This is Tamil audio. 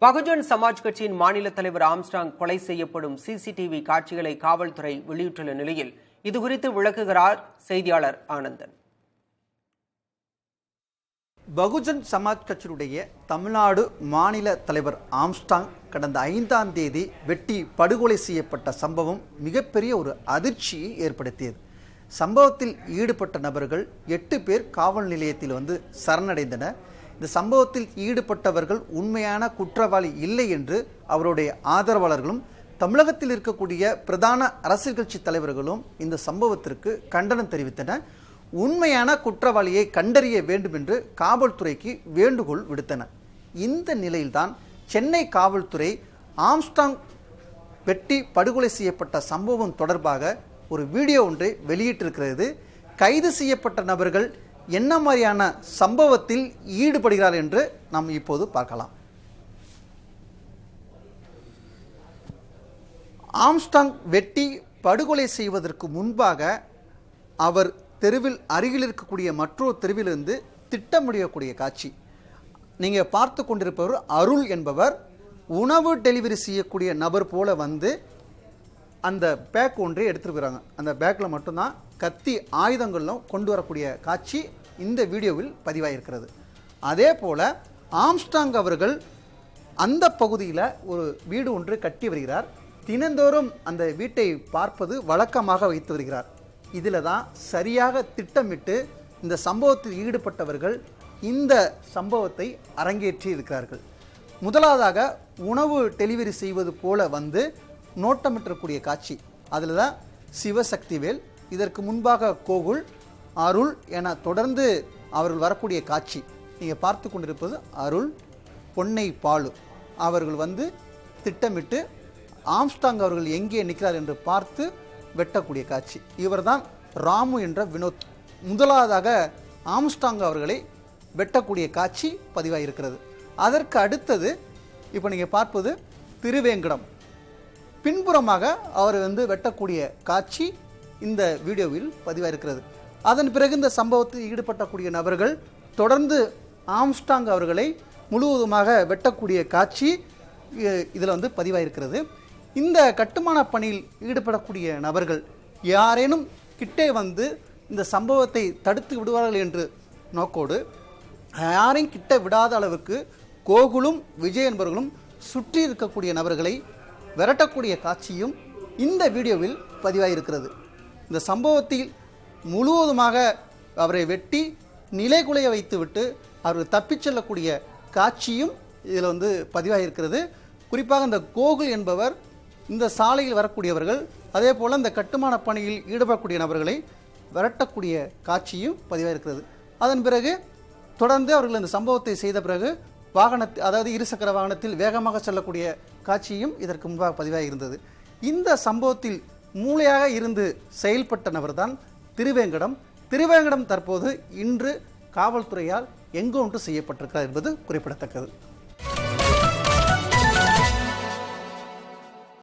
பகுஜன் சமாஜ் கட்சியின் மாநில தலைவர் ஆம்ஸ்ட்ராங் கொலை செய்யப்படும் சிசிடிவி காட்சிகளை காவல்துறை வெளியிட்டுள்ள நிலையில் இதுகுறித்து விளக்குகிறார் செய்தியாளர் ஆனந்தன். பகுஜன் சமாஜ் கட்சியினுடைய தமிழ்நாடு மாநில தலைவர் ஆம்ஸ்ட்ராங் கடந்த 5ஆம் தேதி வெட்டி படுகொலை செய்யப்பட்ட சம்பவம் மிகப்பெரிய ஒரு அதிர்ச்சியை ஏற்படுத்தியது. சம்பவத்தில் ஈடுபட்ட நபர்கள் 8 பேர் காவல் நிலையத்தில் சரணடைந்தனர். இந்த சம்பவத்தில் ஈடுபட்டவர்கள் உண்மையான குற்றவாளி இல்லை என்று அவருடைய ஆதரவாளர்களும் தமிழகத்தில் இருக்கக்கூடிய பிரதான அரசியல் கட்சி தலைவர்களும் இந்த சம்பவத்திற்கு கண்டனம் தெரிவித்தனர். உண்மையான குற்றவாளியை கண்டறிய வேண்டும் என்று காவல்துறைக்கு வேண்டுகோள் விடுத்தனர். இந்த நிலையில்தான் சென்னை காவல்துறை ஆம்ஸ்ட்ராங் வெட்டி படுகொலை செய்யப்பட்ட சம்பவம் தொடர்பாக ஒரு வீடியோ ஒன்றை வெளியிட்டிருக்கிறது. கைது செய்யப்பட்ட நபர்கள் என்ன மாதிரியான சம்பவத்தில் ஈடுபடுகிறார் என்று நாம் இப்போது பார்க்கலாம். ஆம்ஸ்ட்ராங் வெட்டி படுகொலை செய்வதற்கு முன்பாக அவர் தெருவில் அருகில் இருக்கக்கூடிய மற்றொரு தெருவிலிருந்து திட்டமிடக்கூடிய காட்சி நீங்கள் பார்த்து கொண்டிருப்பவர் அருள் என்பவர் உணவு டெலிவரி செய்யக்கூடிய நபர் போல அந்த பேக் ஒன்றை எடுத்துருக்கிறாங்க. அந்த பேக்கில் மட்டும்தான் கத்தி ஆயுதங்களும் கொண்டு வரக்கூடிய காட்சி இந்த வீடியோவில் பதிவாயிருக்கிறது. அதே போல் ஆம்ஸ்ட்ராங் அவர்கள் அந்த பகுதியில் ஒரு வீடு ஒன்று கட்டி வருகிறார். தினந்தோறும் அந்த வீட்டை பார்ப்பது வழக்கமாக வைத்து வருகிறார். இதில் தான் சரியாக திட்டமிட்டு இந்த சம்பவத்தில் ஈடுபட்டவர்கள் இந்த சம்பவத்தை அரங்கேற்றி இருக்கிறார்கள். முதலாவதாக உணவு டெலிவரி செய்வது போல நோட்டமிட்டக்கூடிய காட்சி. அதில் தான் சிவசக்திவேல், இதற்கு முன்பாக கோகுல், அருள் என தொடர்ந்து அவர்கள் வரக்கூடிய காட்சி நீங்கள் பார்த்து கொண்டிருப்பது அருள், பொன்னை பாலு அவர்கள் திட்டமிட்டு ஆம்ஸ்ட்ராங் அவர்கள் எங்கே நிற்கிறார் என்று பார்த்து வெட்டக்கூடிய காட்சி. இவர்தான் ராமு என்ற வினோத். முதலாவதாக ஆம்ஸ்ட்ராங் அவர்களை வெட்டக்கூடிய காட்சி பதிவாயிருக்கிறது. அதற்கு அடுத்தது இப்போ நீங்கள் பார்ப்பது திருவேங்கடம். பின்புறமாக அவர் வெட்டக்கூடிய காட்சி இந்த வீடியோவில் பதிவாயிருக்கிறது. அதன் பிறகு இந்த சம்பவத்தில் ஈடுபட்டக்கூடிய நபர்கள் தொடர்ந்து ஆம்ஸ்ட்ராங் அவர்களை முழுவதுமாக வெட்டக்கூடிய காட்சி இதில் பதிவாயிருக்கிறது. இந்த கட்டுமான பணியில் ஈடுபடக்கூடிய நபர்கள் யாரேனும் கிட்டே இந்த சம்பவத்தை தடுத்து விடுவார்கள் என்று நோக்கோடு யாரையும் கிட்ட விடாத அளவுக்கு கோகுலும் விஜய் என்பவர்களும் சுற்றி இருக்கக்கூடிய நபர்களை விரட்டக்கூடிய காட்சியும் இந்த வீடியோவில் பதிவாயிருக்கிறது. இந்த சம்பவத்தில் முழுவதுமாக அவரை வெட்டி நிலைகுலைய வைத்துவிட்டு அவர்கள் தப்பிச் செல்லக்கூடிய காட்சியும் இதில் பதிவாயிருக்கிறது. குறிப்பாக இந்த கோகுல் என்பவர் இந்த சாலையில் வரக்கூடியவர்கள், அதே போல் இந்த கட்டுமான பணியில் ஈடுபடக்கூடிய நபர்களை விரட்டக்கூடிய காட்சியும் பதிவாயிருக்கிறது. அதன் பிறகு தொடர்ந்து அவர்கள் இந்த சம்பவத்தை செய்த பிறகு அதாவது இருசக்கர வாகனத்தில் வேகமாக செல்லக்கூடிய காட்சியும் இதற்கு முன்பாக பதிவாக இருந்தது. இந்த சம்பவத்தில் மூளையாக இருந்து செயல்பட்ட நபர்தான் திருவேங்கடம் தற்போது இன்று காவல்துறையால் என்கவுண்டர் செய்யப்பட்டிருக்கிறார் என்பது குறிப்பிடத்தக்கது.